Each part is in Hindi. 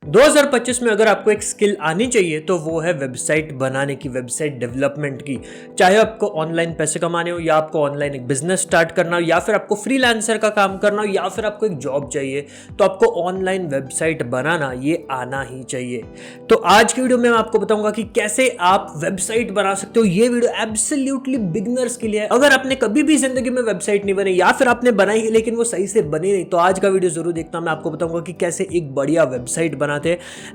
2025 में अगर आपको एक स्किल आनी चाहिए तो वो है वेबसाइट बनाने की, वेबसाइट डेवलपमेंट की। चाहे आपको ऑनलाइन पैसे कमाने हो, या आपको ऑनलाइन एक बिजनेस स्टार्ट करना हो, या फिर आपको फ्रीलांसर का काम करना हो, या फिर आपको एक जॉब चाहिए, तो आपको ऑनलाइन वेबसाइट बनाना ये आना ही चाहिए। तो आज की वीडियो में मैं आपको बताऊंगा कि कैसे आप वेबसाइट बना सकते हो। ये वीडियो एब्सोल्युटली बिगिनर्स के लिए है। अगर आपने कभी भी जिंदगी में वेबसाइट नहीं बनाई, या फिर आपने बनाई लेकिन वो सही से बनी नहीं, तो आज का वीडियो जरूर देखना। मैं आपको बताऊंगा कि कैसे एक बढ़िया वेबसाइट बनाते हैं।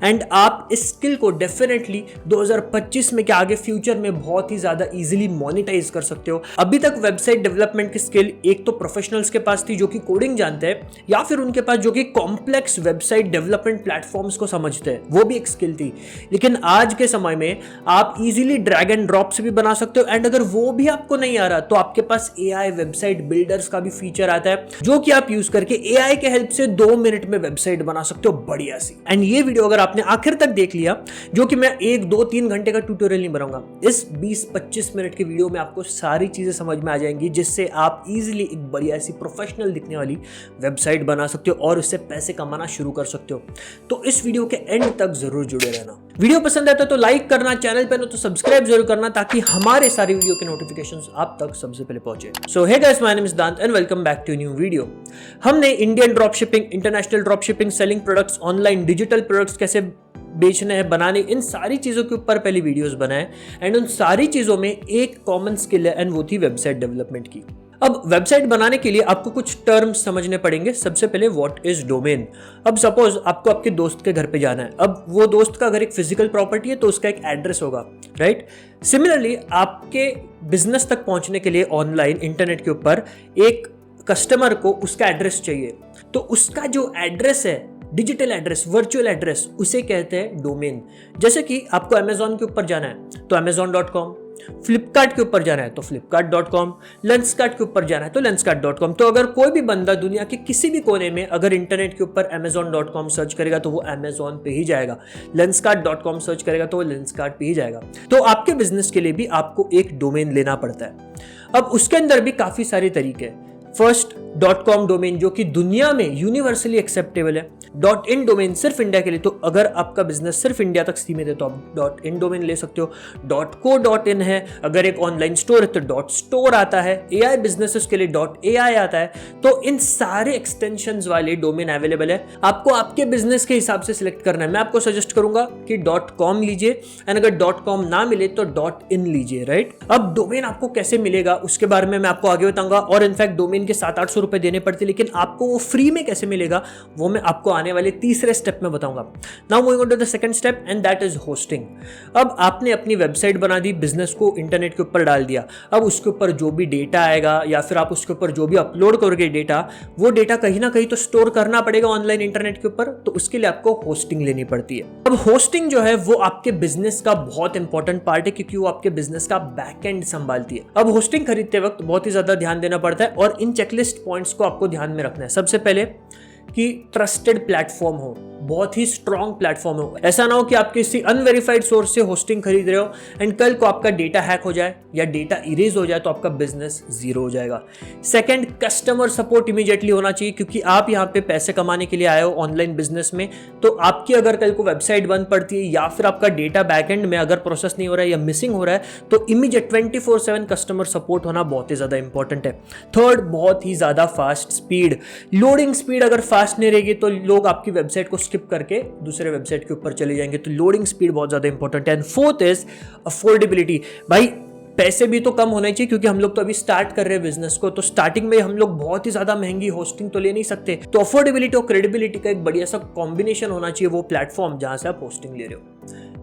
एंड आप इस स्किल को डेफिनेटली 2025 में क्या आगे फ्यूचर में बहुत ही ज्यादा इजीली मोनेटाइज कर सकते हो। अभी तक वेबसाइट डेवलपमेंट की स्किल एक तो प्रोफेशनल्स के पास थी जो कि कोडिंग जानते हैं, या फिर उनके पास जो कि कॉम्प्लेक्स वेबसाइट डेवलपमेंट प्लेटफॉर्म्स को समझते हैं, वो भी एक स्किल थी। लेकिन आज के समय में आप इजीली ड्रैग एंड ड्रॉप से भी बना सकते हो। एंड अगर वो भी आपको नहीं आ रहा तो आपके पास एआई वेबसाइट बिल्डर्स का भी फीचर आता है, जो कि आप यूज करके एआई के हेल्प से 2 मिनट में वेबसाइट बना सकते हो बढ़िया सी। एंड ये वीडियो अगर आपने आखिर तक देख लिया, जो कि मैं 1, 2, 3 घंटे का ट्यूटोरियल नहीं बनाऊंगा, इस 20-25 मिनट की वीडियो में आपको सारी चीजें समझ में आ जाएंगी, जिससे आप इजीली एक बढ़िया सी प्रोफेशनल दिखने वाली वेबसाइट बना सकते हो और उससे पैसे कमाना शुरू कर सकते हो। तो इस वीडियो के एंड तक जरूर जुड़े रहना। वीडियो पसंद आता है तो लाइक करना, चैनल पे हो तो सब्सक्राइब जरूर करना, ताकि हमारे सारे वीडियो के नोटिफिकेशंस आप तक सबसे पहले पहुंचे। So hey guys, my name is दांत and welcome back to new video. हमने Indian dropshipping, international dropshipping, selling products, online digital products कैसे बेचने हैं, बनाने, इन सारी चीजों के ऊपर पहले वीडियोस बनाए। एंड उन सारी चीजों में एक कॉमन स्किल है, एंड वो थी वेबसाइट डेवलपमेंट की। अब वेबसाइट बनाने के लिए आपको कुछ टर्म्स समझने पड़ेंगे। सबसे पहले व्हाट इज डोमेन। अब सपोज आपको आपके दोस्त के घर पे जाना है। अब वो दोस्त का अगर एक फिजिकल प्रॉपर्टी है तो उसका एक एड्रेस होगा, राइट। सिमिलरली आपके बिजनेस तक पहुंचने के लिए ऑनलाइन इंटरनेट के ऊपर एक कस्टमर को उसका एड्रेस चाहिए, तो उसका जो एड्रेस है, डिजिटल एड्रेस, वर्चुअल एड्रेस, उसे कहते हैं डोमेन। जैसे कि आपको अमेजॉन के ऊपर जाना है तो amazon.com, फ्लिपकार्ट के ऊपर जाना है तो flipkart.com, लेंसकार्ट के ऊपर जाना है तो lenskart.com। तो अगर कोई भी बंदा दुनिया के किसी भी कोने में अगर इंटरनेट के ऊपर amazon.com सर्च करेगा तो वो amazon पे ही जाएगा, lenskart.com सर्च करेगा तो वो lenskart पे ही जाएगा। तो आपके बिजनेस के लिए भी आपको एक डोमेन लेना पड़ता है। अब उसके अंदर भी काफी सारे तरीके हैं। फर्स्ट .com डोमेन, जो कि दुनिया में यूनिवर्सली एक्सेप्टेबल है। .in डोमेन सिर्फ इंडिया के लिए, तो अगर आपका बिजनेस सिर्फ इंडिया तक सीमित है तो आप .in डोमेन ले सकते हो। .co.in है, अगर एक ऑनलाइन स्टोर है तो .store आता है। AI बिजनेसेस के लिए .ai आता है। तो इन सारे एक्सटेंशंस वाले डोमेन अवेलेबल है। आपको आपके बिजनेस के हिसाब से सिलेक्ट करना है। मैं आपको सजेस्ट करूंगा कि .com लीजिए, एंड अगर .com ना मिले तो .in लीजिए, राइट। अब डोमेन आपको कैसे मिलेगा उसके बारे में मैं आपको आगे बताऊंगा, और इनफैक्ट डोमेन के 700-800 रुपए देने पड़ते, लेकिन आपको वो फ्री में कैसे मिलेगा वो मैं आपको आने वाले तीसरे स्टेप में बताऊंगा। Now moving on to the second step, and that is hosting. अब आपने अपनी वेबसाइट बना दी, बिजनेस को इंटरनेट के ऊपर डाल दिया। अब उसके ऊपर जो भी डेटा आएगा, या फिर आप उसके ऊपर जो भी अपलोड करोगे डेटा, वो डेटा कहीं ना कहीं तो स्टोर करना पड़ेगा ऑनलाइन इंटरनेट के ऊपर, तो उसके लिए आपको होस्टिंग लेनी पड़ती है। अब होस्टिंग जो है वो आपके बिजनेस का बहुत इंपॉर्टेंट पार्ट है, क्योंकि वो आपके बिजनेस का बैकएंड संभालती है। अब होस्टिंग खरीदते वक्त बहुत ही ज्यादा ध्यान देना पड़ता है, और इन चेकलिस्ट पॉइंट्स को आपको ध्यान में रखना है। सबसे पहले कि ट्रस्टेड प्लेटफॉर्म हो, बहुत ही स्ट्रॉन्ग प्लेटफॉर्म हो। ऐसा ना हो कि आप किसी अनवेरिफाइड सोर्स से होस्टिंग खरीद रहे हो एंड कल को आपका डेटा हैक हो जाए या डेटा इरेज हो जाए तो आपका बिजनेस जीरो हो जाएगा। सेकंड, कस्टमर सपोर्ट इमीडिएटली होना चाहिए, क्योंकि आप यहाँ पे पैसे कमाने के लिए आए हो ऑनलाइन बिजनेस में। तो आपकी अगर कल को वेबसाइट बंद पड़ती है, या फिर आपका डेटा बैकएंड में अगर प्रोसेस नहीं हो रहा है या मिसिंग हो रहा है, तो इमीडिएट 24/7 कस्टमर सपोर्ट होना बहुत ही ज्यादा इंपॉर्टेंट है। थर्ड, बहुत ही ज्यादा फास्ट स्पीड। लोडिंग स्पीड अगर फास्ट नहीं रहेगी तो लोग आपकी वेबसाइट को स्किप करके दूसरे वेबसाइट के ऊपर चले जाएंगे, तो लोडिंग स्पीड बहुत ज्यादा इंपॉर्टेंट है। And fourth is affordability. भाई पैसे भी तो कम होने चाहिए, क्योंकि हम लोग तो अभी स्टार्ट कर रहे हैं बिजनेस को, तो स्टार्टिंग में हम लोग बहुत ही ज्यादा महंगी होस्टिंग तो ले नहीं सकते। तो अफोर्डेबिलिटी और क्रेडिबिलिटी का एक बढ़िया सा कॉम्बिनेशन होना चाहिए वो प्लेटफॉर्म जहां से आप होस्टिंग ले रहे हो।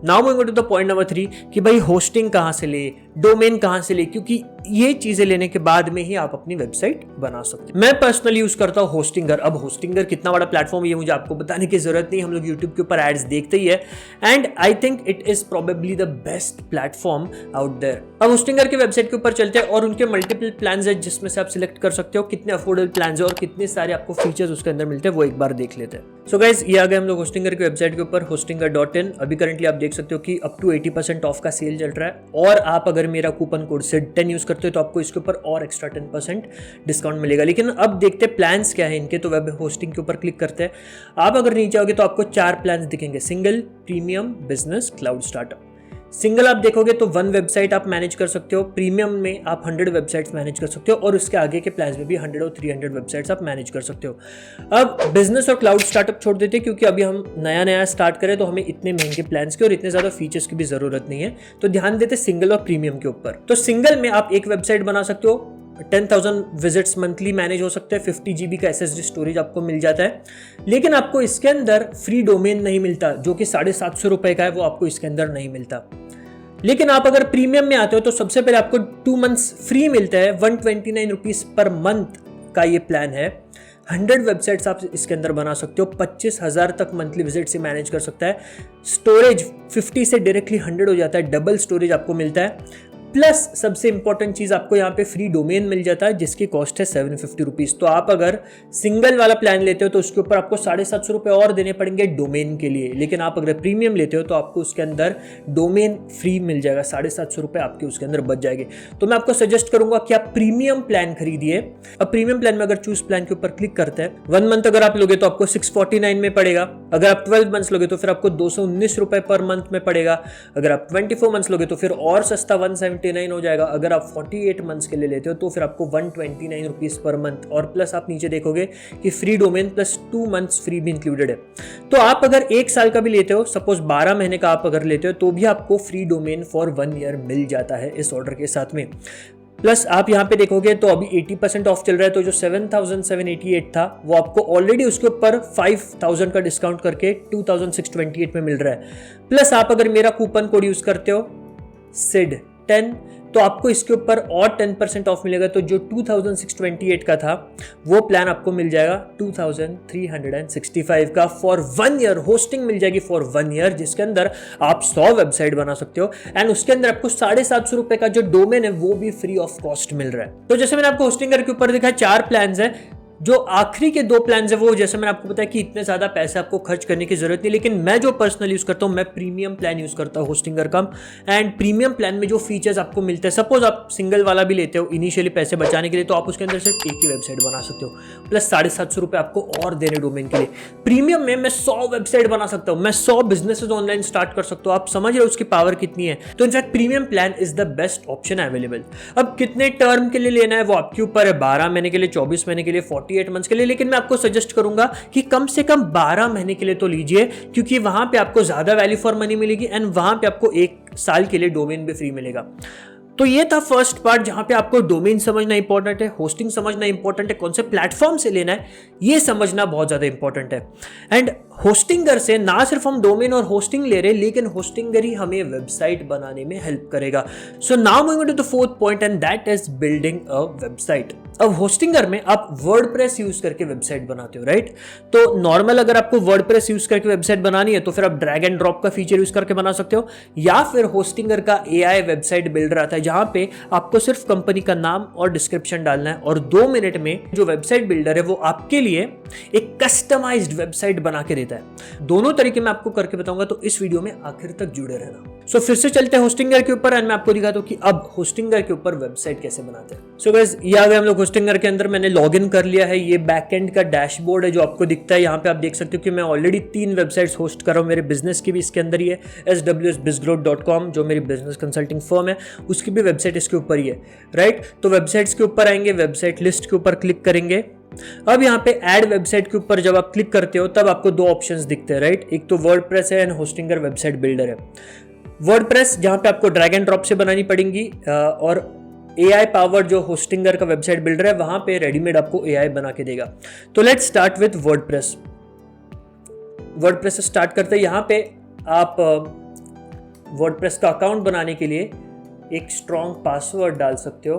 Now moving to the point number 3 कि भाई होस्टिंग कहां से ले, डोमेन कहां से ले, क्योंकि ये चीजें लेने के बाद में ही आप अपनी वेबसाइट बना सकते हैं। मैं पर्सनली यूज करता हूं होस्टिंगर। अब होस्टिंगर कितना बड़ा प्लेटफॉर्म है ये मुझे आपको बताने की जरूरत नहीं, हम लोग यूट्यूब के ऊपर एड्स देखते ही है, and I think it is probably the best platform out there. अब होस्टिंगर के वेबसाइट के ऊपर चलते हैं, और उनके मल्टीपल प्लान है जिसमें से आप सिलेक्ट कर सकते हो कितने अफोर्डेबल प्लान है और कितने सारे आपको फीचर्स उसके अंदर मिलते हैं, वो एक बार देख लेते हैं। सो गाइस, ये आ गए हम लोग होस्टिंगर की वेबसाइट के ऊपर, hostinger.in। अभी करंटली आप देख सकते हो कि अप टू 80% ऑफ का सेल चल रहा है, और आप अगर मेरा कूपन कोड SID10 यूज करते करते हो तो आपको इसके ऊपर और एक्स्ट्रा 10% डिस्काउंट मिलेगा। लेकिन अब देखते हैं प्लान्स क्या है इनके, तो वेब होस्टिंग के ऊपर क्लिक करते हैं। आप अगर नीचे आओगे तो आपको 4 प्लान्स दिखेंगे, single, premium, business, cloud startup. Single आप देखोगे तो 1 वेबसाइट आप मैनेज कर सकते हो, प्रीमियम में आप 100 वेबसाइट्स मैनेज कर सकते हो और उसके आगे के प्लान्स में भी 100 और 300 वेबसाइट्स आप मैनेज कर सकते हो। अब बिजनेस और क्लाउड स्टार्टअप छोड़ देते हैं क्योंकि अभी हम नया स्टार्ट करें तो हमें इतने महंगे प्लान्स की और इतने ज़्यादा फीचर्स की भी ज़रूरत नहीं है, तो ध्यान देते सिंगल और प्रीमियम के ऊपर। तो सिंगल में आप एक वेबसाइट बना सकते हो, 10,000 विजिट्स मंथली मैनेज हो सकते हैं, 50 GB का SSD स्टोरेज आपको मिल जाता है। लेकिन आपको इसके अंदर फ्री डोमेन नहीं मिलता, जो कि 750 रुपए का है, वो आपको इसके अंदर नहीं मिलता। लेकिन आप अगर प्रीमियम में आते हो तो सबसे पहले आपको 2 मंथ्स फ्री मिलता है, 129 रुपीज़ पर मंथ का ये प्लान है। 100 वेबसाइट्स आप इसके अंदर बना सकते हो, 25,000 तक मंथली विजिट से मैनेज कर सकता है। स्टोरेज 50 से डायरेक्टली 100 हो जाता है, डबल स्टोरेज आपको मिलता है। प्लस सबसे इंपॉर्टेंट चीज, आपको यहाँ पे फ्री डोमेन मिल जाता है जिसकी कॉस्ट है 750 रुपीज़। तो आप अगर सिंगल वाला प्लान लेते हो तो उसके ऊपर आपको 750 रुपये और देने पड़ेंगे डोमेन के लिए। लेकिन आप अगर प्रीमियम लेते हो तो आपको उसके अंदर डोमेन फ्री मिल जाएगा, 750 रुपये आपके उसके अंदर बच जाएंगे। तो मैं आपको सजेस्ट करूंगा कि आप प्रीमियम प्लान खरीदिए। अब प्रीमियम प्लान में अगर चूज प्लान के ऊपर क्लिक करते हैं, 1 मंथ अगर आप लोगे तो आपको 649 में पड़ेगा। अगर आप 12 मंथ्स लोगे तो फिर आपको 219 रुपये पर मंथ में पड़ेगा। अगर आप 24 मंथ्स लोगे तो फिर और सस्ता 179 हो जाएगा। अगर आप 48 मंथ्स के लिए लेते हो तो फिर आपको 129 रुपीज़ पर मंथ, और प्लस आप नीचे देखोगे कि free domain plus 2 months free भी इंक्लूडेड है। तो आप अगर 1 साल का भी लेते हो, सपोज 12 महीने का आप अगर लेते हो, तो भी आपको फ्री डोमेन फॉर 1 ईयर मिल जाता है इस ऑर्डर के साथ में। प्लस आप यहाँ पे देखोगे तो अभी 80% ऑफ चल रहा है, तो जो 7,788 था वो आपको ऑलरेडी उसके ऊपर 5,000 का डिस्काउंट करके 2,628 में मिल रहा है। प्लस आप अगर मेरा कूपन कोड यूज करते हो SID10 तो आपको इसके ऊपर और 10% ऑफ मिलेगा। तो जो 2,628 का था वो प्लान आपको मिल जाएगा 2,365 का फॉर 1 ईयर। होस्टिंग मिल जाएगी फॉर 1 ईयर, जिसके अंदर आप 100 वेबसाइट बना सकते हो एंड उसके अंदर आपको 750 रुपए का जो डोमेन है वो भी फ्री ऑफ कॉस्ट मिल रहा है। तो जैसे मैंने आपको होस्टिंगर के ऊपर दिखाया 4 प्लान है। जो आखिरी के 2 प्लान है वो जैसे मैंने आपको बताया कि इतने ज़्यादा पैसे आपको खर्च करने की जरूरत नहीं, लेकिन मैं जो पर्सनल यूज़ करता हूँ, मैं प्रीमियम प्लान यूज़ करता हूँ होस्टिंगर का। एंड प्रीमियम प्लान में जो फीचर्स आपको मिलते हैं, सपोज आप सिंगल वाला भी लेते हो इनिशियली पैसे बचाने के लिए, तो आप उसके अंदर सिर्फ एक ही वेबसाइट बना सकते हो, प्लस 750 रुपये आपको और देने डोमेन के लिए। प्रीमियम में मैं 100 वेबसाइट बना सकता हूँ, मैं 100 बिजनेसेस ऑनलाइन स्टार्ट कर सकता हूँ। आप समझ रहे हो उसकी पावर कितनी है। तो in fact premium plan is the best option available. अब कितने टर्म के लिए लेना है वो आपके ऊपर है, 12 महीने के लिए, 24 महीने के लिए, 48 मंथ्स के लिए। लेकिन मैं आपको सजेस्ट करूंगा कि कम से कम 12 महीने के लिए तो लीजिए, क्योंकि वहां पे आपको ज्यादा वैल्यू फॉर मनी मिलेगी एंड वहां पे आपको 1 साल के लिए डोमेन भी फ्री मिलेगा। तो ये था फर्स्ट पार्ट जहां पे आपको डोमेन समझना इंपॉर्टेंट है, होस्टिंग समझना इंपॉर्टेंट है, कौन से प्लेटफॉर्म से लेना है ये समझना बहुत ज्यादा इंपॉर्टेंट है। एंड होस्टिंगर से ना सिर्फ हम डोमेन और होस्टिंग ले रहे, लेकिन होस्टिंगर ही हमें वेबसाइट बनाने में हेल्प करेगा। So now moving to the 4th point and that is building a website. अब होस्टिंगर में आप वर्डप्रेस यूज करके वेबसाइट बनाते हो, राइट? तो नॉर्मल अगर आपको वर्डप्रेस यूज करके वेबसाइट बनानी है तो फिर आप ड्रैग एंड ड्रॉप का फीचर यूज करके बना सकते हो, या फिर होस्टिंगर का AI वेबसाइट बिल्डर आता है जहां पे आपको सिर्फ कंपनी का नाम और डिस्क्रिप्शन डालना है और 2 मिनट में जो वेबसाइट बिल्डर है वो आपके लिए एक कस्टमाइज्ड वेबसाइट बना के देता है। दोनों तरीके मैं आपको करके बताऊंगा, तो इस वीडियो में आखिर तक जुड़े रहना। सो फिर से चलते हैं होस्टिंगर के ऊपर एंड मैं आपको दिखाता हूं कि अब होस्टिंगर के ऊपर वेबसाइट कैसे बनाते हैं। सो गाइस, ये आ गए हम लोग होस्टिंगर के अंदर। मैंने लॉगिन कर लिया है। ये बैकएंड का डैशबोर्ड है जो आपको दिखता है। यहाँ पे आप देख सकते हो कि मैं ऑलरेडी 3 वेबसाइट्स होस्ट कर रहा हूँ। मेरे बिजनेस की भी इसके अंदर ही है, swsbizgrowth.com जो मेरी बिजनेस कंसल्टिंग फर्म है, उसकी भी वेबसाइट इसके ऊपर ही है, राइट? तो वेबसाइट्स के ऊपर आएंगे, वेबसाइट लिस्ट के ऊपर क्लिक करेंगे। अब यहाँ पे ऐड वेबसाइट के ऊपर जब आप क्लिक करते हो तब आपको 2 ऑप्शंस दिखते हैं, राइट? एक तो वर्डप्रेस है एंड होस्टिंगर वेबसाइट बिल्डर है। वर्डप्रेस जहाँ पे आपको ड्रैग एंड ड्रॉप से बनानी पड़ेगी, और AI पावर जो होस्टिंगर का वेबसाइट बिल्डर है वहां पे रेडीमेड आपको AI बना के देगा। तो let's start with WordPress. WordPress से स्टार्ट करते हैं। यहाँ पे आप वर्डप्रेस का अकाउंट बनाने के लिए एक स्ट्रॉन्ग पासवर्ड डाल सकते हो,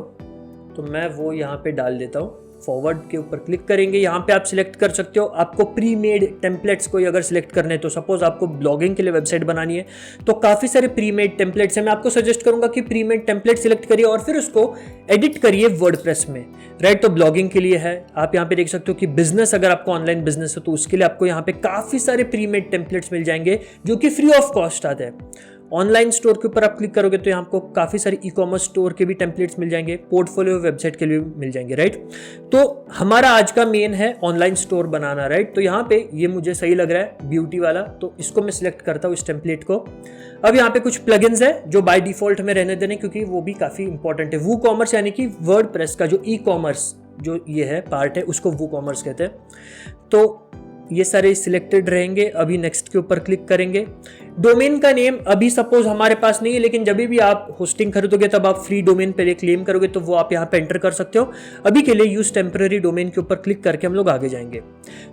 तो मैं वो यहाँ पे डाल देता हूँ। फॉरवर्ड के ऊपर क्लिक करेंगे। यहाँ पे आप सिलेक्ट कर सकते हो आपको प्री मेड टेम्पलेट्स कोई अगर सिलेक्ट करने, तो सपोज आपको ब्लॉगिंग के लिए वेबसाइट बनानी है तो काफ़ी सारे प्री मेड टेम्पलेट्स हैं। मैं आपको सजेस्ट करूंगा कि प्री मेड टेम्पलेट सिलेक्ट करिए और फिर उसको एडिट करिए वर्डप्रेस में, राइट? तो ब्लॉगिंग के लिए है, आप यहाँ पे देख सकते हो कि बिजनेस, अगर आपको ऑनलाइन बिजनेस हो तो उसके लिए आपको यहाँ पे काफ़ी सारे प्री मेड टेम्पलेट्स मिल जाएंगे जो कि फ्री ऑफ कॉस्ट आते हैं। ऑनलाइन स्टोर के ऊपर आप क्लिक करोगे तो यहाँ आपको काफ़ी सारे ई कॉमर्स स्टोर के भी टेम्पलेट्स मिल जाएंगे, पोर्टफोलियो वेबसाइट के लिए भी मिल जाएंगे, राइट। तो हमारा आज का मेन है ऑनलाइन स्टोर बनाना, राइट। तो यहाँ पे ये मुझे सही लग रहा है ब्यूटी वाला, तो इसको मैं सिलेक्ट करता हूँ, इस टेम्पलेट को। अब यहाँ पे कुछ प्लगइन्स है जो बाय डिफॉल्ट में रहने देने, क्योंकि वो भी काफ़ी इंपॉर्टेंट है। वूकॉमर्स यानी कि वर्डप्रेस का जो ई कॉमर्स जो ये है पार्ट है, उसको वूकॉमर्स कहते हैं। तो ये सारे सिलेक्टेड रहेंगे। अभी नेक्स्ट के ऊपर क्लिक करेंगे। डोमेन का नेम अभी सपोज हमारे पास नहीं है, लेकिन जब भी आप होस्टिंग खरीदोगे तब आप फ्री डोमेन पहले क्लेम करोगे तो वो आप यहाँ पे एंटर कर सकते हो। अभी के लिए यूज टेम्पररी डोमेन के ऊपर क्लिक करके हम लोग आगे जाएंगे।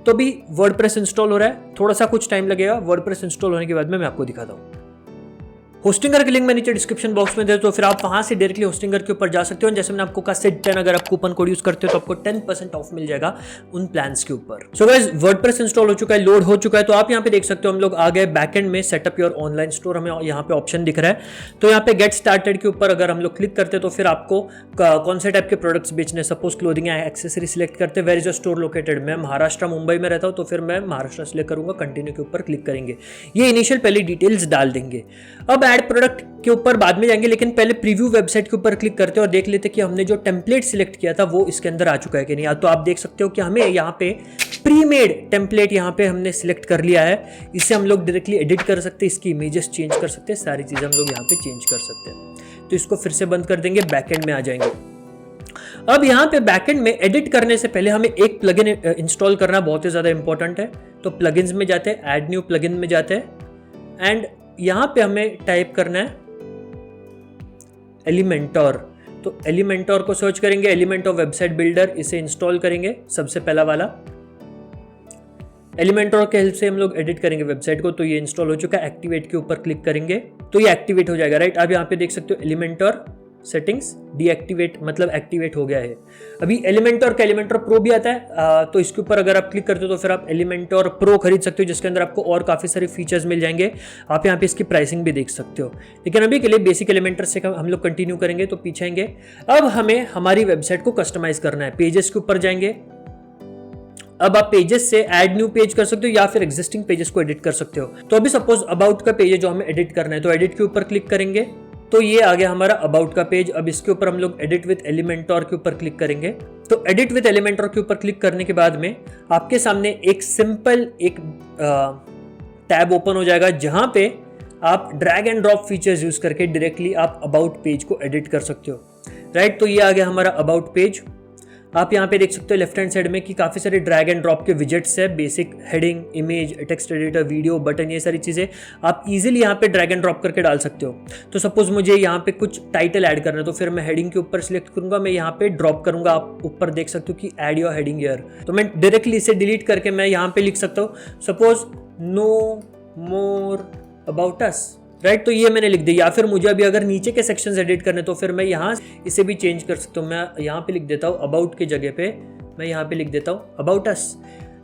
तो अभी वर्डप्रेस इंस्टॉल हो रहा है, थोड़ा सा कुछ टाइम लगेगा। वर्डप्रेस इंस्टॉल होने के बाद में मैं आपको दिखाता हूँ। होस्टिंगर की लिंक मैं नीचे डिस्क्रिप्शन बॉक्स में दे, तो फिर आप वहां से डायरेक्टली होस्टिंगर के ऊपर जा सकते हो। जैसे मैंने आपको कहा SID10, अगर आप कूपन कोड यूज करते हो तो आपको 10% ऑफ मिल जाएगा उन प्लान्स के ऊपर। सो गाइस, वर्डप्रेस इंस्टॉल हो चुका है, लोड हो चुका है। तो आप यहाँ पे देख सकते हो हम लोग आ गए बैकएंड में, सेटअप योर ऑनलाइन स्टोर हमें यहाँ पे ऑप्शन दिख रहा है। तो यहाँ पे गेट स्टार्टेड के ऊपर अगर हम लोग क्लिक करते हैं तो फिर आपको कौन से टाइप के प्रोडक्ट्स बेचने, सपोज क्लोथिंग या एक्सेसरी सिलेक्ट करते हैं। Where is your store located, मैं महाराष्ट्र मुंबई में रहता हूँ तो फिर मैं महाराष्ट्र सिलेक्ट करूंगा, कंटिन्यू के ऊपर क्लिक करेंगे। ये इनिशियल पहले डिटेल्स डाल देंगे। अब ऐड प्रोडक्ट के ऊपर बाद में जाएंगे, लेकिन पहले प्रीव्यू वेबसाइट के ऊपर क्लिक करते हैं और देख लेते कि हमने जो टेम्पलेट सिलेक्ट किया था वो इसके अंदर आ चुका है कि नहीं। तो आप देख सकते हो कि हमें यहाँ पे प्री मेड टेम्पलेट यहाँ पे हमने सिलेक्ट कर लिया है। इससे हम लोग डायरेक्टली एडिट कर सकते हैं, इसकी इमेजेस चेंज कर सकते हैं, सारी चीज़ें हम लोग यहाँ पे चेंज कर सकते हैं। तो इसको फिर से बंद कर देंगे, बैकएंड में आ जाएंगे। अब यहाँ पे बैकएंड में एडिट करने से पहले हमें एक प्लगइन इंस्टॉल करना बहुत ही ज़्यादा इंपॉर्टेंट है। तो प्लगइन्स में जाते हैं, ऐड न्यू प्लगइन में जाते हैं एंड यहाँ पे हमें टाइप करना है एलिमेंटोर। तो एलिमेंटोर को सर्च करेंगे, एलिमेंटोर वेबसाइट बिल्डर, इसे इंस्टॉल करेंगे सबसे पहला वाला। एलिमेंटोर के हेल्प से हम लोग एडिट करेंगे वेबसाइट को। तो ये इंस्टॉल हो चुका है, एक्टिवेट के ऊपर क्लिक करेंगे तो ये एक्टिवेट हो जाएगा, राइट। आप यहाँ पे देख सकते हो एलिमेंटोर सेटिंग्स डीएक्टिवेट, मतलब एक्टिवेट हो गया है। अभी एलिमेंटोर का एलिमेंटोर प्रो भी आता है, तो इसके ऊपर अगर आप क्लिक करते हो तो फिर आप एलिमेंटोर प्रो खरीद सकते हो, जिसके अंदर आपको और काफ़ी सारे फीचर्स मिल जाएंगे। आप यहाँ पे इसकी प्राइसिंग भी देख सकते हो, लेकिन अभी के लिए बेसिक एलिमेंटर से हम लोग कंटिन्यू करेंगे। तो पीछे आएंगे। अब हमें हमारी वेबसाइट को कस्टमाइज करना है। पेजेस के ऊपर जाएंगे। अब आप पेजेस से ऐड न्यू पेज कर सकते हो या फिर एग्जिस्टिंग पेजेस को एडिट कर सकते हो। तो अभी सपोज अबाउट का पेज है जो हमें एडिट करना है, तो एडिट के ऊपर क्लिक करेंगे तो ये आ गया हमारा अबाउट का पेज। अब इसके ऊपर हम लोग एडिट विद एलिमेंटोर के ऊपर क्लिक करेंगे। तो एडिट विद एलिमेंटोर के ऊपर क्लिक करने के बाद में आपके सामने एक सिंपल एक टैब ओपन हो जाएगा, जहां पे आप drag and drop features use करके डायरेक्टली आप अबाउट पेज को एडिट कर सकते हो, राइट। तो ये आ गया हमारा अबाउट पेज। आप यहाँ पे देख सकते हो लेफ्ट हैंड साइड में कि काफ़ी सारे ड्रैग एंड ड्रॉप के विजेट्स है, basic heading, image, text editor, video, button, ये सारी चीज़ें आप इजीली यहाँ पे ड्रैग एंड ड्रॉप करके डाल सकते हो। तो सपोज मुझे यहाँ पे कुछ टाइटल ऐड करना है तो फिर मैं हेडिंग के ऊपर सिलेक्ट करूंगा, मैं यहाँ पे ड्रॉप करूंगा। आप ऊपर देख सकते हो कि ऐड योर हेडिंग हियर, तो मैं डायरेक्टली इसे डिलीट करके मैं यहाँ पे लिख सकता हूँ suppose know more about us, right. तो ये मैंने लिख दिया। या फिर मुझे अभी अगर नीचे के सेक्शंस एडिट करने तो फिर मैं यहाँ इसे भी चेंज कर सकता हूँ। मैं यहाँ पे लिख देता हूँ अबाउट की जगह पे मैं यहाँ पे लिख देता हूँ अबाउट अस,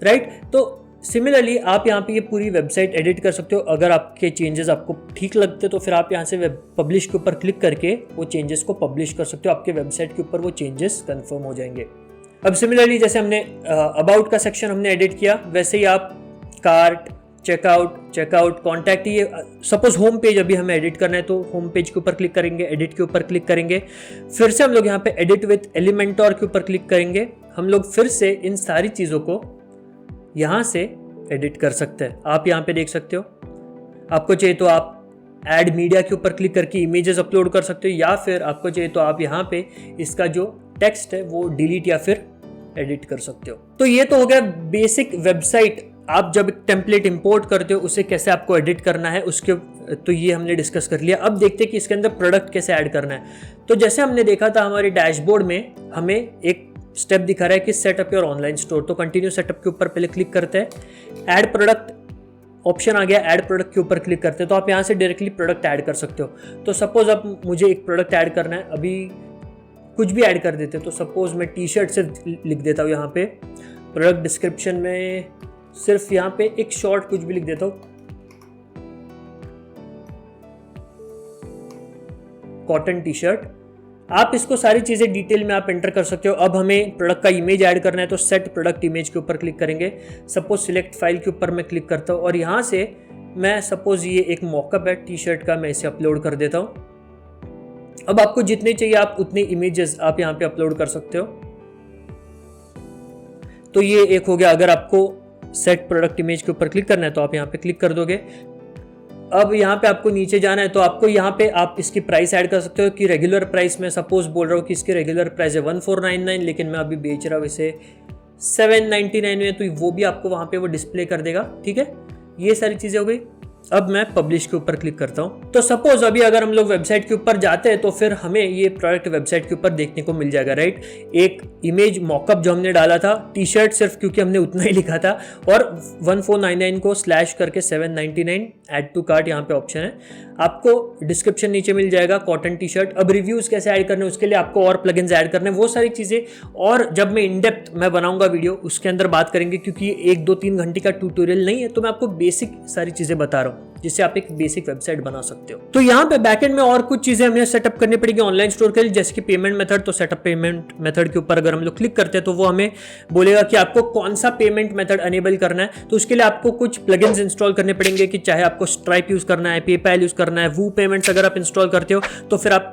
राइट। तो सिमिलरली आप यहाँ पे ये पूरी वेबसाइट एडिट कर सकते हो। अगर आपके चेंजेस आपको ठीक लगते तो फिर आप यहाँ से पब्लिश के ऊपर क्लिक करके वो चेंजेस को पब्लिश कर सकते हो। आपके वेबसाइट के ऊपर वो चेंजेस कंफर्म हो जाएंगे। अब सिमिलरली जैसे हमने अबाउट का सेक्शन हमने एडिट किया, वैसे ही आप कार्ट, चेकआउट, कॉन्टैक्ट, ये सपोज होम पेज अभी हमें एडिट करना है तो होम पेज के ऊपर क्लिक करेंगे, एडिट के ऊपर क्लिक करेंगे। फिर से हम लोग यहाँ पे एडिट विथ एलिमेंटोर के ऊपर क्लिक करेंगे। हम लोग फिर से इन सारी चीज़ों को यहाँ से एडिट कर सकते हैं। आप यहाँ पे देख सकते हो, आपको चाहिए तो आप ऐड मीडिया के ऊपर क्लिक करके इमेजेस अपलोड कर सकते हो, या फिर आपको चाहिए तो आप यहाँ पे इसका जो टेक्स्ट है वो डिलीट या फिर एडिट कर सकते हो। तो ये तो हो गया बेसिक वेबसाइट। आप जब एक टेम्पलेट इंपोर्ट करते हो उसे कैसे आपको एडिट करना है उसके, तो ये हमने डिस्कस कर लिया। अब देखते हैं कि इसके अंदर प्रोडक्ट कैसे ऐड करना है। तो जैसे हमने देखा था हमारे डैशबोर्ड में हमें एक स्टेप दिखा रहा है कि सेटअप योर ऑनलाइन स्टोर। तो कंटिन्यू सेटअप के ऊपर पहले क्लिक करते हैं। ऐड प्रोडक्ट ऑप्शन आ गया, ऐड प्रोडक्ट के ऊपर क्लिक करते हैं तो आप यहाँ से डायरेक्टली प्रोडक्ट ऐड कर सकते हो। तो सपोज अब मुझे एक प्रोडक्ट ऐड करना है, अभी कुछ भी ऐड कर देते हैं। तो सपोज मैं टी शर्ट से लिख देता हूँ यहाँ पे, प्रोडक्ट डिस्क्रिप्शन में सिर्फ यहाँ पे एक शॉर्ट कुछ भी लिख देता हूँ, कॉटन टी शर्ट। आप इसको सारी चीज़ें डिटेल में आप एंटर कर सकते हो। अब हमें प्रोडक्ट का इमेज ऐड करना है तो सेट प्रोडक्ट इमेज के ऊपर क्लिक करेंगे। सपोज सिलेक्ट फाइल के ऊपर मैं क्लिक करता हूँ और यहाँ से मैं सपोज ये एक मॉकअप है टी शर्ट का, मैं इसे अपलोड कर देता हूँ। अब आपको जितने चाहिए आप उतने इमेजेस आप यहाँ पे अपलोड कर सकते हो। तो ये एक हो गया। अगर आपको सेट प्रोडक्ट इमेज के ऊपर क्लिक करना है तो आप यहाँ पे क्लिक कर दोगे। अब यहाँ पे आपको नीचे जाना है तो आपको यहाँ पे आप इसकी प्राइस ऐड कर सकते हो कि रेगुलर प्राइस में सपोज बोल रहा हूँ कि इसकी रेगुलर प्राइस है 1499, लेकिन मैं अभी बेच रहा हूँ इसे 799 में, तो वो भी आपको वहाँ पे वो डिस्प्ले कर देगा। ठीक है, ये सारी चीज़ें हो गई। अब मैं पब्लिश के ऊपर क्लिक करता हूं। तो सपोज अभी अगर हम लोग वेबसाइट के ऊपर जाते हैं तो फिर हमें ये प्रोडक्ट वेबसाइट के ऊपर देखने को मिल जाएगा, राइट। एक इमेज मॉकअप जो हमने डाला था टी शर्ट, सिर्फ क्योंकि हमने उतना ही लिखा था, और 1499 को स्लैश करके 799 ऐड टू कार्ट यहाँ पे ऑप्शन है। आपको डिस्क्रिप्शन नीचे मिल जाएगा कॉटन टी शर्ट। अब रिव्यूज कैसे ऐड करने, उसके लिए आपको और प्लगइन्स ऐड करने, वो सारी चीजें और जब मैं इन डेप्थ मैं बनाऊंगा वीडियो उसके अंदर बात करेंगे, क्योंकि ये 1-2-3 घंटे का ट्यूटोरियल नहीं है। तो मैं आपको बेसिक सारी चीजें बता रहा हूँ जिससे आप एक बेसिक वेबसाइट बना सकते हो। तो यहाँ पे बैकएंड में और कुछ चीजें हमें सेटअप करनी पड़ेगी ऑनलाइन स्टोर के लिए, जैसे कि पेमेंट मेथड। तो सेटअप पेमेंट मेथड के ऊपर अगर हम लोग क्लिक करते हैं तो वो हमें बोलेगा कि आपको कौन सा पेमेंट मेथड अनेबल करना है। तो उसके लिए आपको कुछ प्लगइन्स इंस्टॉल करने पड़ेंगे, कि चाहे आपको स्ट्राइप यूज करना है, पेपैल यूज करना है, वू पेमेंट्स अगर आप इंस्टॉल करते हो तो फिर आप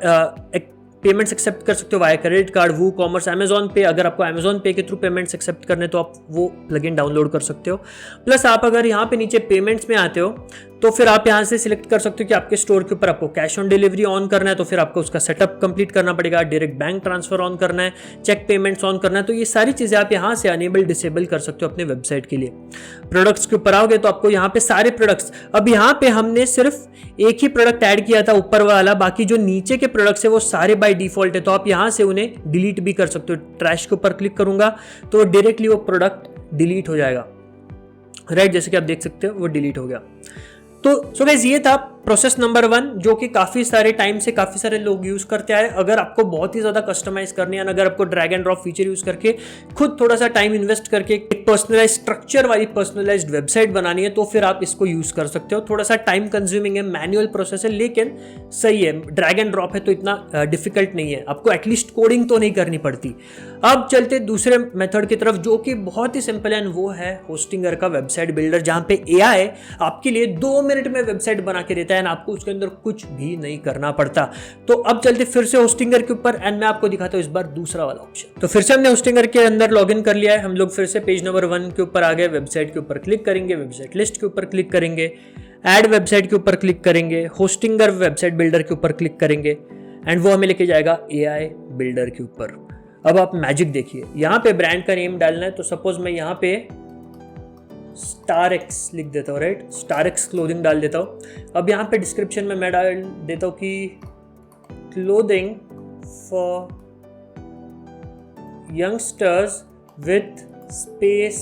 पेमेंट्स एक्सेप्ट कर सकते हो वाया क्रेडिट कार्ड, वू कॉमर्स, अमेजॉन पे। अगर आपको अमेजॉन पे के थ्रू पेमेंट्स एक्सेप्ट करने तो आप वो प्लगइन डाउनलोड कर सकते हो। प्लस आप अगर यहाँ पे नीचे पेमेंट्स में आते हो तो फिर आप यहाँ से सिलेक्ट कर सकते हो कि आपके स्टोर के ऊपर आपको कैश ऑन डिलीवरी ऑन करना है, तो फिर आपको उसका सेटअप कंप्लीट करना पड़ेगा। डायरेक्ट बैंक ट्रांसफर ऑन करना है, चेक पेमेंट्स ऑन करना है। तो ये सारी चीजें आप यहाँ से अनेबल डिसेबल कर सकते हो अपने वेबसाइट के लिए। प्रोडक्ट्स के ऊपर आओगे तो आपको यहाँ पे सारे प्रोडक्ट्स, अब यहाँ पे हमने सिर्फ एक ही प्रोडक्ट ऐड किया था ऊपर वाला, बाकी जो नीचे के प्रोडक्ट्स है वो सारे बाय डिफॉल्ट है। तो आप यहाँ से उन्हें डिलीट भी कर सकते हो। ट्रैश के ऊपर क्लिक करूंगा तो डायरेक्टली वो प्रोडक्ट डिलीट हो जाएगा, राइट। जैसे कि आप देख सकते हो वो डिलीट हो गया। तो सो गाइस ये था प्रोसेस नंबर 1, जो कि काफी सारे टाइम से काफी सारे लोग यूज करते आए। अगर आपको बहुत ही ज्यादा कस्टमाइज करनी है, अगर आपको drag and drop feature use करके खुद थोड़ा सा टाइम इन्वेस्ट करके एक पर्सनलाइज स्ट्रक्चर वाली पर्सनलाइज्ड वेबसाइट बनानी है, तो फिर आप इसको यूज कर सकते हो। थोड़ा सा टाइम कंज्यूमिंग है, मैनुअल प्रोसेस है, लेकिन सही है। ड्रैग एंड ड्रॉप है तो इतना डिफिकल्ट नहीं है, आपको एटलीस्ट कोडिंग तो नहीं करनी पड़ती। अब चलते दूसरे मेथड की तरफ, जो कि बहुत ही सिंपल है, वो है होस्टिंगर का वेबसाइट बिल्डर, जहां पे एआई आपके लिए 2 मिनट में वेबसाइट बना के देता है, आपको उसके अंदर कुछ भी नहीं करना पड़ता। तो अब चलते फिर से होस्टिंगर के ऊपर, एंड मैं आपको दिखाता हूं इस बार दूसरा वाला ऑप्शन। तो फिर से हमने होस्टिंगर के अंदर लॉगिन कर लिया है। हम लोग फिर से पेज नंबर 1 के ऊपर आ गए। वेबसाइट के ऊपर क्लिक करेंगे, वेबसाइट लिस्ट के ऊपर क्लिक करेंगे, ऐड वेबसाइट के ऊपर क्लिक करेंगे, होस्टिंगर वेबसाइट बिल्डर के ऊपर क्लिक करेंगे, एंड वो हमें लेके जाएगा एआई बिल्डर के ऊपर। अब आप मैजिक देखिए, यहाँ पे ब्रांड का नेम डालना है। तो सपोज मैं यहाँ पे StarX लिख देता हूँ, राइट। StarX क्लोथिंग डाल देता हूँ। अब यहाँ पे डिस्क्रिप्शन में मैं डाल देता हूँ कि clothing for youngsters with space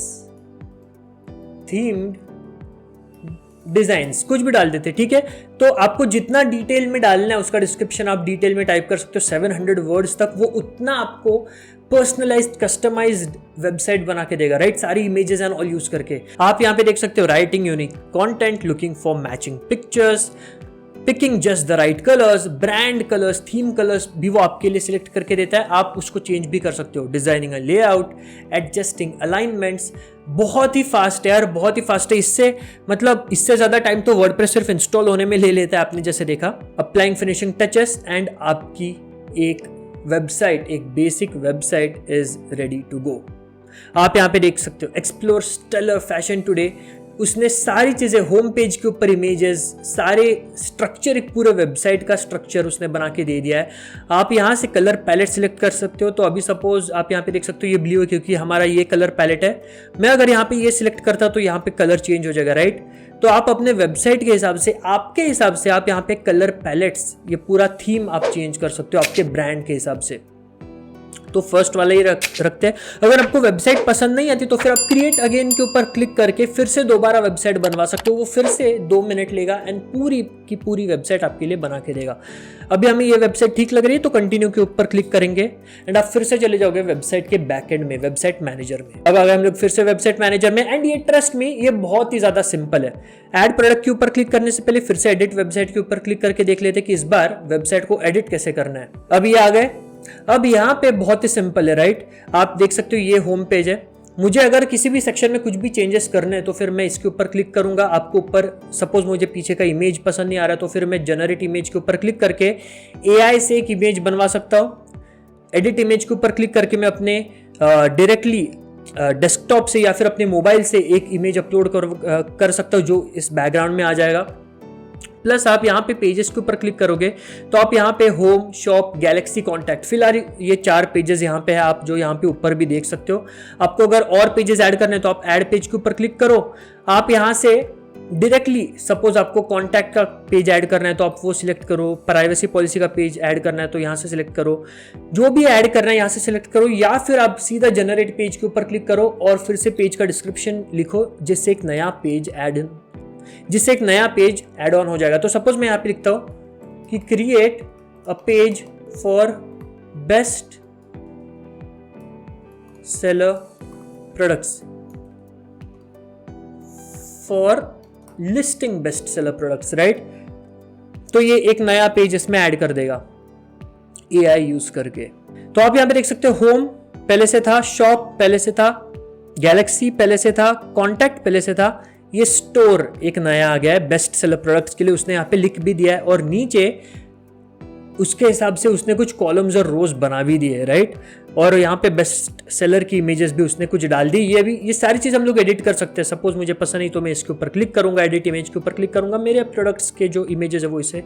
themed designs, कुछ भी डाल देते, ठीक है। तो आपको जितना डिटेल में डालना है उसका डिस्क्रिप्शन आप डिटेल में टाइप कर सकते हो, 700 वर्ड्स तक। वो उतना आपको पर्सनलाइज्ड कस्टमाइज्ड वेबसाइट बना के देगा, राइट। सारी इमेजेस एंड ऑल यूज करके आप यहाँ पे देख सकते हो, writing unique content, looking for matching pictures, picking just the right colours, brand colours, theme colours भी वो आपके लिए सिलेक्ट करके देता है। आप उसको चेंज भी कर सकते हो। डिजाइनिंग अ लेआउट, एडजस्टिंग अलाइनमेंट्स, बहुत ही फास्ट है यार, बहुत ही फास्ट है। इससे मतलब इससे ज्यादा टाइम तो वर्डप्रेस सिर्फ इंस्टॉल होने में ले लेता है, आपने जैसे देखा। अप्लाइंग फिनिशिंग टचेस, एंड आपकी एक वेबसाइट, एक basic website is ready to go. आप यहाँ पे देख सकते हो, एक्सप्लोर स्टेलर फैशन टुडे। उसने सारी चीजें, होम पेज के ऊपर इमेजेस, सारे स्ट्रक्चर, एक पूरे वेबसाइट का स्ट्रक्चर उसने बना के दे दिया है। आप यहाँ से कलर पैलेट सिलेक्ट कर सकते हो। तो अभी सपोज आप यहाँ पे देख सकते हो ये ब्लू है, क्योंकि हमारा ये कलर पैलेट है। मैं अगर यहाँ पे ये सिलेक्ट करता तो यहाँ पे कलर चेंज हो जाएगा, राइट। तो आप अपने वेबसाइट के हिसाब से, आपके हिसाब से आप यहाँ पे कलर पैलेट्स, ये पूरा थीम आप चेंज कर सकते हो आपके ब्रांड के हिसाब से। तो फर्स्ट वाला ही रखते हैं। अगर आपको वेबसाइट पसंद नहीं आती तो फिर आप क्रिएट अगेन के ऊपर क्लिक करके फिर से दोबारा वेबसाइट बनवा सकते हो। वो फिर से 2 मिनट लेगा एंड पूरी की पूरी वेबसाइट आपके लिए बना के देगा। अभी हमें ये वेबसाइट ठीक लग रही है तो कंटिन्यू के ऊपर क्लिक करेंगे एंड आप फिर से चले जाओगे वेबसाइट के बैकएंड में, वेबसाइट मैनेजर में। अब अगर हम लोग फिर से वेबसाइट मैनेजर में, एंड ये ट्रस्ट में ये बहुत ही ज्यादा सिंपल है। ऐड प्रोडक्ट के ऊपर क्लिक करने से पहले फिर से एडिट वेबसाइट के ऊपर क्लिक करके देख लेते कि इस बार वेबसाइट को एडिट कैसे करना है। अब ये आ गए। अब यहाँ पे बहुत ही सिंपल है, राइट। आप देख सकते हो ये होम पेज है। मुझे अगर किसी भी सेक्शन में कुछ भी चेंजेस करने हैं तो फिर मैं इसके ऊपर क्लिक करूंगा। आपको ऊपर सपोज मुझे पीछे का इमेज पसंद नहीं आ रहा तो फिर मैं जनरेट इमेज के ऊपर क्लिक करके AI से एक इमेज बनवा सकता हूँ। एडिट इमेज के ऊपर क्लिक करके मैं अपने डायरेक्टली डेस्कटॉप से या फिर अपने मोबाइल से एक इमेज अपलोड कर सकता हूँ जो इस बैकग्राउंड में आ जाएगा। प्लस आप यहाँ पे पेजेस के ऊपर क्लिक करोगे तो आप यहाँ पे होम, शॉप, गैलेक्सी, कॉन्टैक्ट, फिलहाल ये 4 पेजेस यहाँ पे है, आप जो यहाँ पे ऊपर भी देख सकते हो। आपको अगर और पेजेस ऐड करने तो आप ऐड पेज के ऊपर क्लिक करो। आप यहाँ से डायरेक्टली सपोज आपको कॉन्टैक्ट का पेज ऐड करना है तो आप वो सिलेक्ट करो, प्राइवेसी पॉलिसी का पेज ऐड करना है तो यहाँ से सिलेक्ट करो, जो भी ऐड करना है यहाँ से सिलेक्ट करो, या फिर आप सीधा जनरेट पेज के ऊपर क्लिक करो और फिर से पेज का डिस्क्रिप्शन लिखो जिससे एक नया पेज ऐड ऑन हो जाएगा। तो सपोज मैं यहाँ पे लिखता हूँ कि create a page for best seller products for listing best seller products, right. तो ये एक नया पेज इसमें ऐड कर देगा AI यूज करके। तो आप यहां पे देख सकते हो होम पहले से था, शॉप पहले से था, गैलेक्सी पहले से था, कॉन्टैक्ट पहले से था, ये स्टोर एक नया आ गया है बेस्ट सेलर प्रोडक्ट्स के लिए, उसने यहाँ पे लिख भी दिया है और नीचे उसके हिसाब से उसने कुछ कॉलम्स और रोज बना भी दिए, राइट। और यहाँ पे बेस्ट सेलर की इमेजेस भी उसने कुछ डाल दी। ये सारी चीज हम लोग एडिट कर सकते हैं। सपोज मुझे पसंद नहीं तो मैं इसके ऊपर क्लिक करूंगा, एडिट इमेज के ऊपर क्लिक करूंगा, मेरे प्रोडक्ट्स के जो इमेजेस है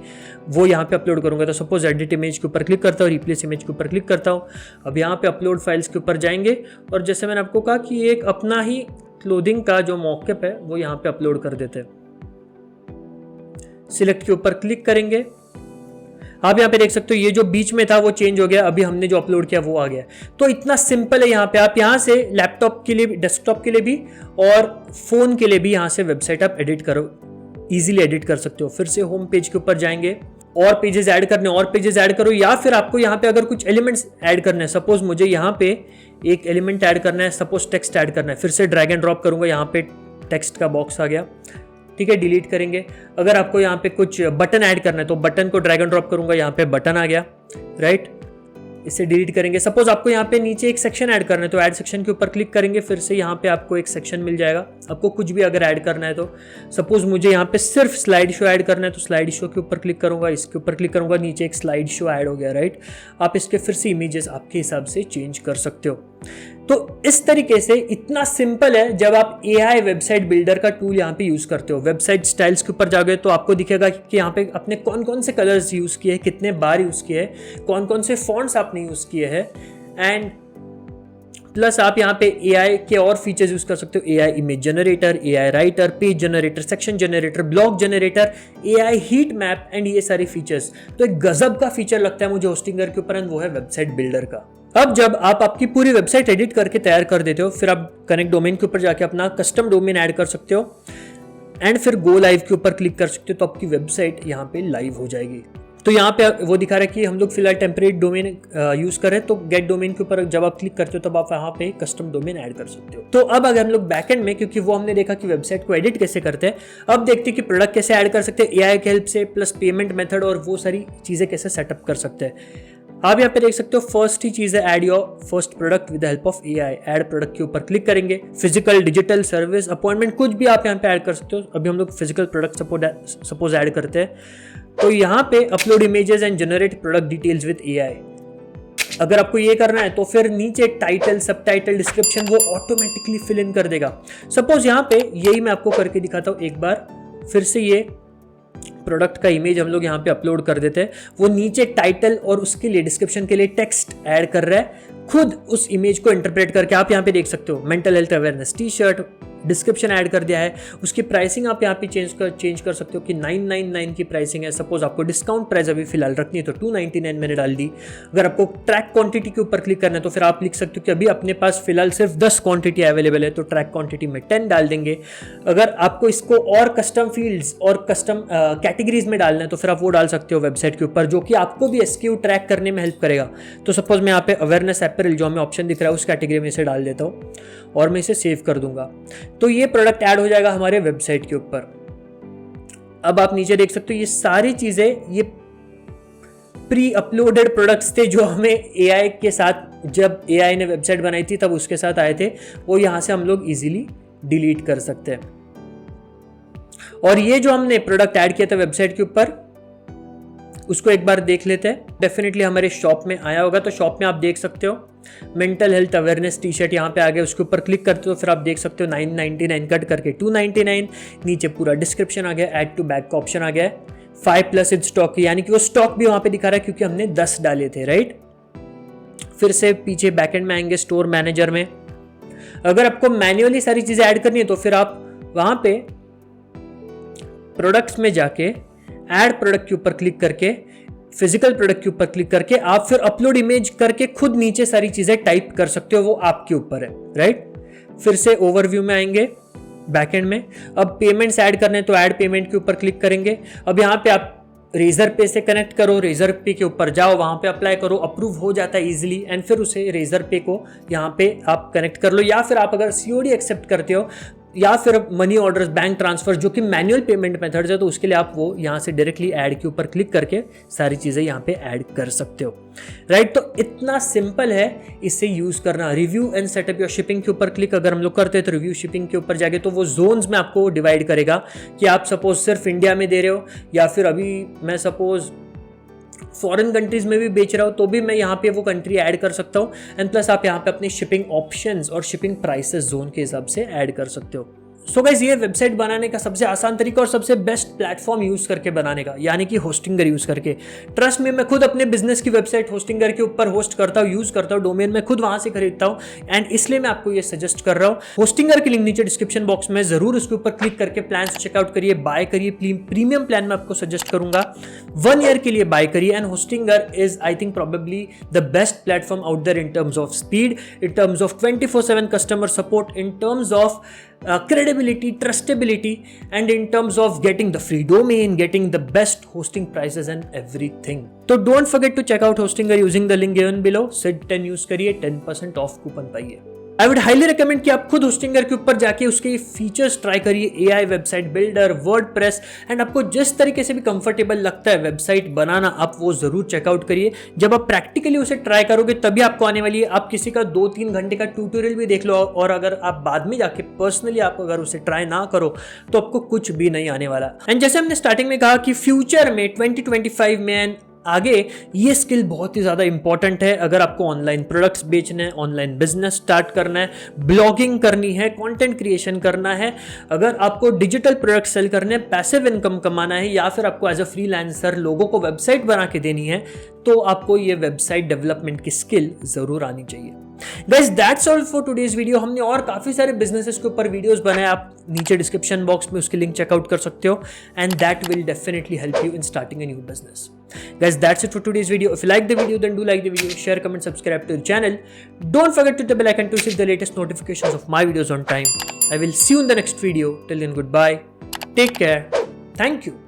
वो यहाँ पे अपलोड करूंगा। तो सपोज एडिट इमेज के ऊपर क्लिक करता हूँ, रिप्लेस इमेज के ऊपर क्लिक करता हूँ। अब यहाँ पे अपलोड फाइल्स के ऊपर जाएंगे और जैसे मैंने आपको कहा कि एक अपना ही क्लोथिंग का जो मॉकअप है वो यहाँ पे अपलोड कर देते हैं। सिलेक्ट के ऊपर क्लिक करेंगे, आप यहाँ पे देख सकते हो ये जो बीच में था वो चेंज हो गया, अभी हमने जो अपलोड किया वो आ गया। तो इतना सिंपल है। यहाँ पे आप यहाँ से लैपटॉप के लिए, डेस्कटॉप के लिए भी और फोन के लिए भी यहाँ से वेबसाइट आप एडिट करो, इजीली एडिट कर सकते हो। फिर से होम पेज के ऊपर जाएंगे, और पेजेस ऐड करने, और पेजेस ऐड करो, या फिर आपको यहाँ पे अगर कुछ एलिमेंट्स ऐड करने हैं, सपोज मुझे यहाँ पे एक एलिमेंट ऐड करना है, सपोज टेक्स्ट ऐड करना है, फिर से ड्रैग एंड ड्रॉप करूंगा, यहाँ पे टेक्स्ट का बॉक्स आ गया, ठीक है, डिलीट करेंगे। अगर आपको यहाँ पे कुछ बटन ऐड करना है तो बटन को ड्रैग एंड ड्रॉप करूंगा, यहाँ पे बटन आ गया, राइट, इसे डिलीट करेंगे। सपोज आपको यहाँ पे नीचे एक सेक्शन ऐड करना है तो ऐड सेक्शन के ऊपर क्लिक करेंगे, फिर से यहाँ पे आपको एक सेक्शन मिल जाएगा। आपको कुछ भी अगर ऐड करना है तो सपोज मुझे यहाँ पे सिर्फ स्लाइड शो ऐड करना है तो स्लाइड शो के ऊपर क्लिक करूंगा, इसके ऊपर क्लिक करूंगा, नीचे एक स्लाइड शो ऐड हो गया, राइट। आप इसके फिर से इमेजेस आपके हिसाब से चेंज कर सकते हो। तो इस तरीके से इतना सिंपल है जब आप AI वेबसाइट बिल्डर का टूल यहाँ पे यूज करते हो। वेबसाइट स्टाइल्स के ऊपर जाओगे तो आपको दिखेगा कि यहाँ पे आपने कौन कौन से कलर्स यूज किए, कितने बार यूज किए, कौन कौन से फॉन्ट्स आपने यूज किए हैं, एंड प्लस आप यहाँ पे AI के और फीचर्स यूज कर सकते हो। AI image generator, AI writer, page generator, section generator, blog generator, AI heat map and ये सारे फीचर्स। तो एक गजब का फीचर लगता है मुझे होस्टिंगर के ऊपर, वो है वेबसाइट बिल्डर का। अब जब आप आपकी पूरी वेबसाइट एडिट करके तैयार कर देते हो, फिर आप कनेक्ट डोमेन के ऊपर जाके अपना कस्टम डोमेन ऐड कर सकते हो एंड फिर गो लाइव के ऊपर क्लिक कर सकते हो, तो आपकी वेबसाइट यहाँ पे लाइव हो जाएगी। तो यहाँ पे वो दिखा रहा है कि हम लोग फिलहाल टेम्परेरी डोमेन यूज कर रहे हैं, तो गेट डोमेन के ऊपर जब आप क्लिक करते हो तब आप यहाँ पे कस्टम डोमेन ऐड कर सकते हो। तो अब अगर हम लोग बैकएंड में, क्योंकि वो हमने देखा कि वेबसाइट को एडिट कैसे करते हैं, अब देखते हैं कि प्रोडक्ट कैसे ऐड कर सकते हैं AI के हेल्प से, प्लस पेमेंट मेथड और वो सारी चीजें कैसे सेटअप कर सकते हैं। आप यहाँ पे देख सकते हो फर्स्ट ही चीज है add your first product with the help of AI। Add product के ऊपर क्लिक करेंगे, फिजिकल, डिजिटल, सर्विस, अपॉइंटमेंट, कुछ भी आप यहाँ पे ऐड कर सकते हो। अभी हम लोग फिजिकल प्रोडक्ट सपोज ऐड करते हैं, तो यहाँ पे upload images and generate product details with AI। अगर आपको ये करना है तो फिर नीचे टाइटल, सब टाइटल, डिस्क्रिप्शन वो ऑटोमेटिकली फिल इन कर देगा। सपोज यहाँ पे यही मैं आपको करके दिखाता हूँ एक बार, फिर से ये प्रोडक्ट का इमेज हम लोग यहाँ पे अपलोड कर देते हैं, वो नीचे टाइटल और उसके लिए डिस्क्रिप्शन के लिए टेक्स्ट ऐड कर रहा है, खुद उस इमेज को इंटरप्रेट करके। आप यहाँ पे देख सकते हो mental health awareness T shirt, description add कर दिया है। उसकी प्राइसिंग आप यहाँ पे चेंज कर सकते हो कि 999 की प्राइसिंग है। सपोज आपको डिस्काउंट प्राइस अभी फिलहाल रखनी है तो 299 मैंने डाल दी। अगर आपको ट्रैक क्वांटिटी के ऊपर क्लिक करना है तो फिर आप लिख सकते हो कि अभी अपने पास फिलहाल सिर्फ 10 क्वांटिटी अवेलेबल है, तो ट्रैक क्वांटिटी में 10 डाल देंगे। अगर आपको इसको और कस्टम फील्ड्स और कस्टम कैटेगरीज में डालना है तो फिर आप वो डाल सकते हो वेबसाइट के ऊपर, जो कि आपको भी SKU ट्रैक करने में हेल्प करेगा। तो सपोज मैं यहाँ पे अवेयरनेस अपैरल जो हमें ऑप्शन दिख रहा है उस कैटेगरी में इसे डाल देता हूँ और मैं इसे सेव कर दूंगा, तो ये प्रोडक्ट ऐड हो जाएगा हमारे वेबसाइट के ऊपर। अब आप नीचे देख सकते हो ये सारी चीजें ये प्री अपलोडेड प्रोडक्ट्स थे जो हमें AI के साथ जब AI ने वेबसाइट बनाई थी तब उसके साथ आए थे, वो यहाँ से हम लोग इजीली डिलीट कर सकते हैं। और ये जो हमने प्रोडक्ट ऐड किया था वेबसाइट के ऊपर, उसको एक बार देख लेते हैं। डेफिनेटली हमारे शॉप में आया होगा, तो शॉप में आप देख सकते हो mental health awareness T shirt यहाँ पे आ गया। उसके ऊपर क्लिक करते हो, फिर आप देख सकते हो 999 कट करके 299, नीचे पूरा डिस्क्रिप्शन आ गया, ऐड टू बैग का ऑप्शन आ गया है, 5+ इन स्टॉक, यानी कि वो स्टॉक भी वहां पे दिखा रहा है क्योंकि हमने 10 डाले थे, राइट। फिर से पीछे बैकएंड में आएंगे, स्टोर मैनेजर में अगर आपको मैन्युअली सारी चीजें ऐड करनी है तो फिर आप वहां पे प्रोडक्ट्स में जाके ऐड प्रोडक्ट के ऊपर क्लिक करके, फिजिकल प्रोडक्ट के ऊपर क्लिक करके आप फिर अपलोड इमेज करके खुद नीचे सारी चीजें टाइप कर सकते हो, वो आपके ऊपर है, राइट। फिर से ओवरव्यू में आएंगे, बैकएंड में अब पेमेंट्स ऐड करने हैं तो ऐड पेमेंट के ऊपर क्लिक करेंगे। अब यहाँ पे आप रेजर पे से कनेक्ट करो, रेजर पे के ऊपर जाओ, वहां पे अप्लाई करो, अप्रूव हो जाता है इजीली, एंड फिर उसे रेजर पे को यहाँ पे आप कनेक्ट कर लो। या फिर आप अगर COD एक्सेप्ट करते हो या फिर मनी ऑर्डर्स, बैंक ट्रांसफर जो कि मैनुअल पेमेंट मेथड्स है, तो उसके लिए आप वो यहाँ से डायरेक्टली ऐड के ऊपर क्लिक करके सारी चीज़ें यहाँ पे ऐड कर सकते हो, राइट। तो इतना सिंपल है इसे यूज़ करना। Review and setup your shipping के ऊपर क्लिक अगर हम लोग करते हैं तो रिव्यू शिपिंग के ऊपर जाके तो वो जोन्स में आपको डिवाइड करेगा कि आप सपोज सिर्फ इंडिया में दे रहे हो या फिर अभी मैं सपोज फॉरेन कंट्रीज में भी बेच रहा हूँ तो भी मैं यहाँ पे वो कंट्री ऐड कर सकता हूँ। एंड प्लस आप यहाँ पे अपने शिपिंग ऑप्शंस और शिपिंग प्राइसेस जोन के हिसाब से ऐड कर सकते हो। सो गाइस, ये वेबसाइट बनाने का सबसे आसान तरीका और सबसे बेस्ट प्लेटफॉर्म यूज करके बनाने का, यानी कि होस्टिंगर यूज करके। ट्रस्ट में, मैं खुद अपने बिजनेस की वेबसाइट होस्टिंगर के ऊपर होस्ट करता हूँ, यूज करता हूँ, डोमेन में खुद वहां से खरीदता हूँ, एंड इसलिए मैं आपको ये सजेस्ट कर रहा हूँ। होस्टिंगर की लिंक नीचे डिस्क्रिप्शन बॉक्स में, जरूर उसके ऊपर क्लिक करके प्लान चेकआउट करिए, बाय करिए। प्रीमियम प्लान में आपको सजेस्ट करूंगा, 1 ईयर के लिए बाय करिए। And Hostinger is I think probably the best platform out there in terms of speed, in terms of 24/7 customer support, in terms of credibility, trustability, and in terms of getting the free domain, getting the best hosting prices and everything. So don't forget to check out Hostinger using the link given below. SID10 use करिए, 10% ऑफ कूपन पाइए। आई वुड हाईली रिकमेंड कि आप खुद होस्टिंगर के ऊपर जाके उसके फीचर्स ट्राई करिए, AI website builder, WordPress, and आपको जिस तरीके से भी कंफर्टेबल लगता है वेबसाइट बनाना, आप वो जरूर चेकआउट करिए। जब आप प्रैक्टिकली उसे ट्राई करोगे तभी आपको आने वाली है। आप किसी का 2-3 घंटे का ट्यूटोरियल भी देख लो, और अगर आप बाद में जाके पर्सनली आप अगर उसे ट्राई ना करो तो आपको कुछ भी नहीं आने वाला। एंड जैसे हमने स्टार्टिंग में कहा कि फ्यूचर में 2025 में आगे ये स्किल बहुत ही ज़्यादा इंपॉर्टेंट है। अगर आपको ऑनलाइन प्रोडक्ट्स बेचने हैं, ऑनलाइन बिजनेस स्टार्ट करना है, ब्लॉगिंग करनी है, कंटेंट क्रिएशन करना है, अगर आपको डिजिटल प्रोडक्ट सेल करने हैं, पैसिव इनकम कमाना है, या फिर आपको एज अ फ्रीलांसर लोगों को वेबसाइट बना के देनी है, तो आपको ये वेबसाइट डेवलपमेंट की स्किल जरूर आनी चाहिए। Guys, that's all for today's video. हमने और काफी सारे बिजनेसेस के ऊपर वीडियोस बनाए, आप नीचे डिस्क्रिप्शन बॉक्स में उसकी लिंक चेकआउट कर सकते हो, and that will definitely help you in starting a new business. Guys, that's it for today's video. If you like the video, then do like the video, share, comment, subscribe to the channel. Don't forget to hit the bell icon to receive the latest notifications of my videos on time. I will see you in the next video. Till then, goodbye. Take care. Thank you.